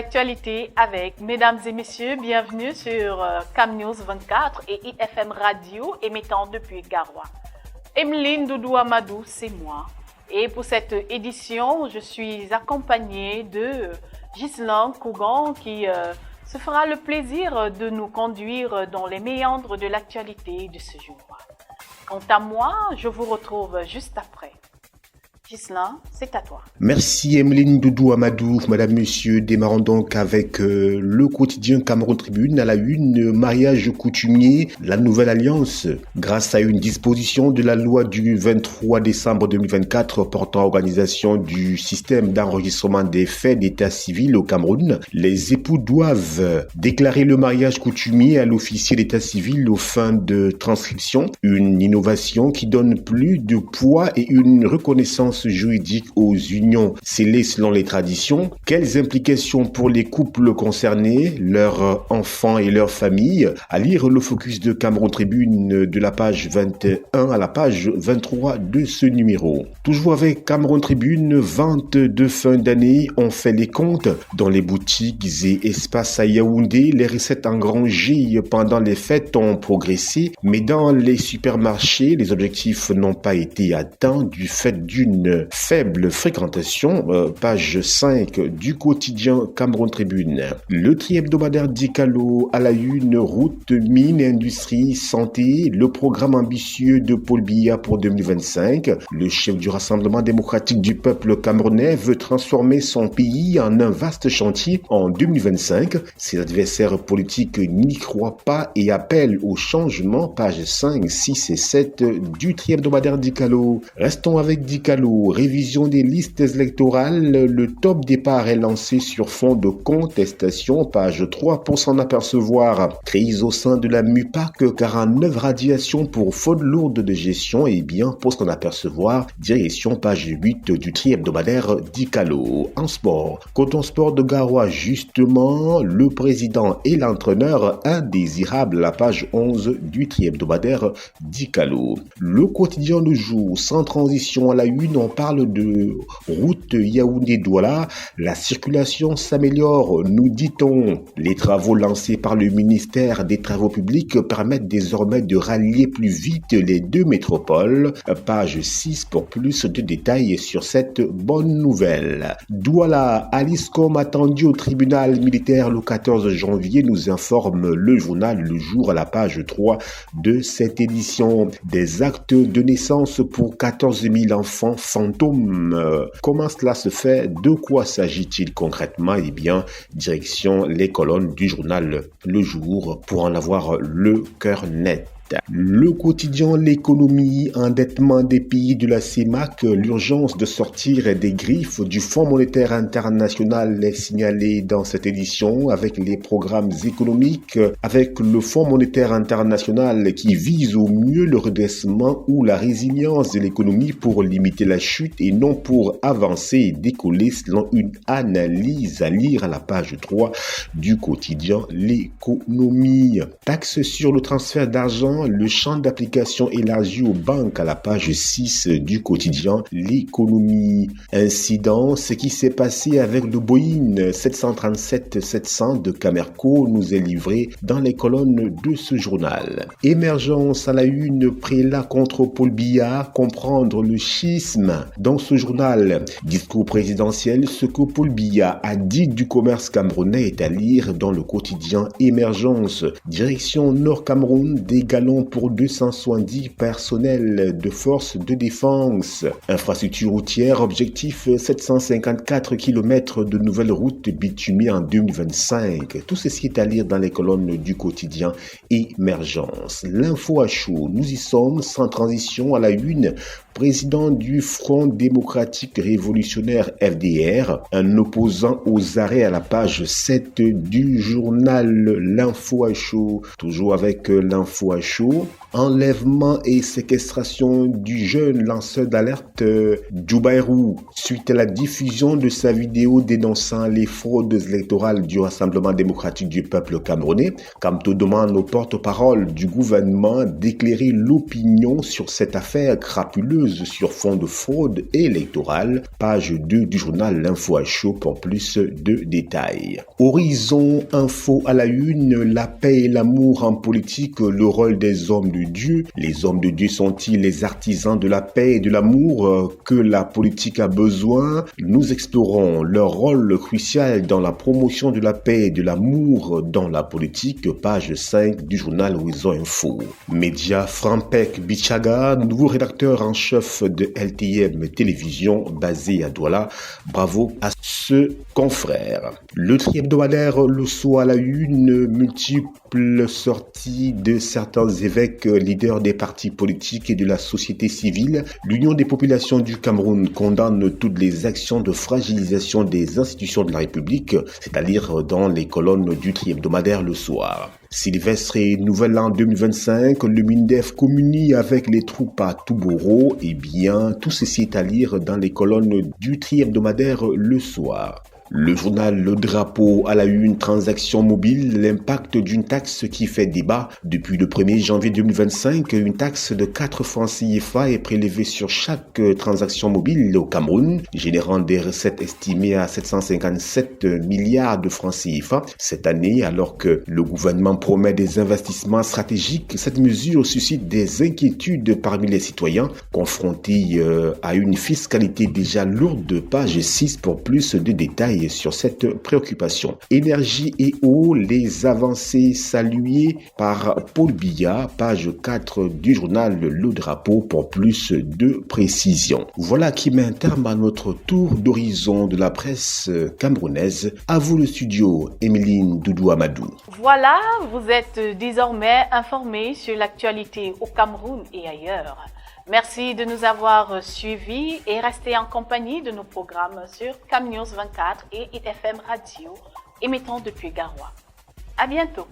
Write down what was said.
l'actualité avec mesdames et messieurs. Bienvenue sur Cam News 24 et IFM Radio émettant depuis Garoua. Emeline Doudou Amadou, c'est moi. Et pour cette édition, je suis accompagnée de Ghislain Kougan qui se fera le plaisir de nous conduire dans les méandres de l'actualité de ce jour. Quant à moi, je vous retrouve juste après. Ghislain, c'est à toi. Merci Emeline Doudou Amadou, madame, monsieur. Démarrons donc avec le quotidien Cameroun Tribune à la une, mariage coutumier, la nouvelle alliance. Grâce à une disposition de la loi du 23 décembre 2024 portant organisation du système d'enregistrement des faits d'état civil au Cameroun, les époux doivent déclarer le mariage coutumier à l'officier d'état civil aux fins de transcription. Une innovation qui donne plus de poids et une reconnaissance juridique aux unions scellées selon les traditions. Quelles implications pour les couples concernés, leurs enfants et leurs familles? À lire le focus de Cameroun Tribune de la page 21 à la page 23 de ce numéro. Toujours avec Cameroun Tribune, vente de fin d'année, on fait les comptes. Dans les boutiques et espaces à Yaoundé, les recettes engrangées pendant les fêtes ont progressé, mais dans les supermarchés, les objectifs n'ont pas été atteints du fait d'une faible fréquentation, page 5 du quotidien Cameroun Tribune. Le tri-hebdomadaire Dicalo à la une, route, mine, industrie, santé, le programme ambitieux de Paul Biya pour 2025. Le chef du Rassemblement démocratique du peuple camerounais veut transformer son pays en un vaste chantier en 2025. Ses adversaires politiques n'y croient pas et appellent au changement, page 5, 6 et 7 du tri-hebdomadaire Dicalo. Restons avec Dicalo. Révision des listes électorales, le top départ est lancé sur fond de contestation, page 3 pour s'en apercevoir. Crise au sein de la MUPAC, 49 radiations pour faute lourde de gestion et bien pour s'en apercevoir. Direction page 8 du tri-hebdomadaire Dicalo. En sport, Coton Sport de Garoua, justement, le président et l'entraîneur indésirables, la page 11 du tri-hebdomadaire Dicalo. Le quotidien Le Jour, sans transition à la une, on parle de route Yaoundé-Douala. La circulation s'améliore, nous dit-on. Les travaux lancés par le ministère des Travaux publics permettent désormais de rallier plus vite les deux métropoles. Page 6 pour plus de détails sur cette bonne nouvelle. Douala, Aliscom attendu au tribunal militaire le 14 janvier, nous informe le journal Le Jour à la page 3 de cette édition. Des actes de naissance pour 14 000 enfants fantômes. Comment cela se fait? De quoi s'agit-il concrètement? Eh bien, direction les colonnes du journal Le Jour pour en avoir le cœur net. Le quotidien L'économie, endettement des pays de la CEMAC, l'urgence de sortir des griffes du Fonds monétaire international est signalée dans cette édition avec les programmes économiques, avec le Fonds monétaire international qui vise au mieux le redressement ou la résilience de l'économie pour limiter la chute et non pour avancer et décoller selon une analyse à lire à la page 3 du quotidien L'économie. Taxe sur le transfert d'argent, le champ d'application élargi aux banques à la page 6 du quotidien L'économie. Incident, ce qui s'est passé avec le Boeing 737-700 de Camerco nous est livré dans les colonnes de ce journal. Émergence à la une, prélat contre Paul Biya, comprendre le schisme. Dans ce journal, discours présidentiel, ce que Paul Biya a dit du commerce camerounais est à lire dans le quotidien Émergence. Direction Nord Cameroun, des galons pour 270 personnels de forces de défense. Infrastructure routière, objectif 754 km de nouvelles routes bitumées en 2025. Tout ceci est à lire dans les colonnes du quotidien Émergence. L'info à chaud, nous y sommes, sans transition à la une. Président du Front démocratique révolutionnaire FDR, un opposant aux arrêts à la page 7 du journal L'Info à chaud. Toujours avec l'Info à chaud. chaud, enlèvement et séquestration du jeune lanceur d'alerte Djoubairou suite à la diffusion de sa vidéo dénonçant les fraudes électorales du Rassemblement démocratique du peuple camerounais. Kamto demande au porte-parole du gouvernement d'éclairer l'opinion sur cette affaire crapuleuse sur fond de fraude électorale. Page 2 du journal L'Info à chaud pour plus de détails. Horizon Info à la une, la paix et l'amour en politique, le rôle des hommes de Dieu. Les hommes de Dieu sont-ils les artisans de la paix et de l'amour que la politique a besoin? Nous explorons leur rôle crucial dans la promotion de la paix et de l'amour dans la politique, page 5 du journal Horizon Info. Média Frampek Bichaga, nouveau rédacteur en chef de LTM Télévision basé à Douala. Bravo à ce confrère. Le tri-hebdomadaire Le Soir à la une, multiples sorties de certains évêques, leaders des partis politiques et de la société civile. L'Union des populations du Cameroun condamne toutes les actions de fragilisation des institutions de la République, c'est-à-dire dans les colonnes du tri-hebdomadaire Le Soir. Sylvestre et Nouvel An 2025, le MINDEF communie avec les troupes à Touboro. Eh bien, tout ceci est à lire dans les colonnes du tri-hebdomadaire Le Soir. Le journal Le Drapeau à la une, transaction mobile, l'impact d'une taxe qui fait débat. Depuis le 1er janvier 2025, une taxe de 4 francs CFA est prélevée sur chaque transaction mobile au Cameroun, générant des recettes estimées à 757 milliards de francs CFA cette année. Alors que le gouvernement promet des investissements stratégiques, cette mesure suscite des inquiétudes parmi les citoyens confrontés à une fiscalité déjà lourde. Page 6 pour plus de détails sur cette préoccupation. Énergie et eau, les avancées saluées par Paul Biya, page 4 du journal Le Drapeau pour plus de précision. Voilà qui met un terme à notre tour d'horizon de la presse camerounaise. À vous le studio, Emeline Doudou Amadou. Voilà, vous êtes désormais informés sur l'actualité au Cameroun et ailleurs. Merci de nous avoir suivis et restez en compagnie de nos programmes sur CamNews 24 et ITFM Radio, émettant depuis Garoua. À bientôt.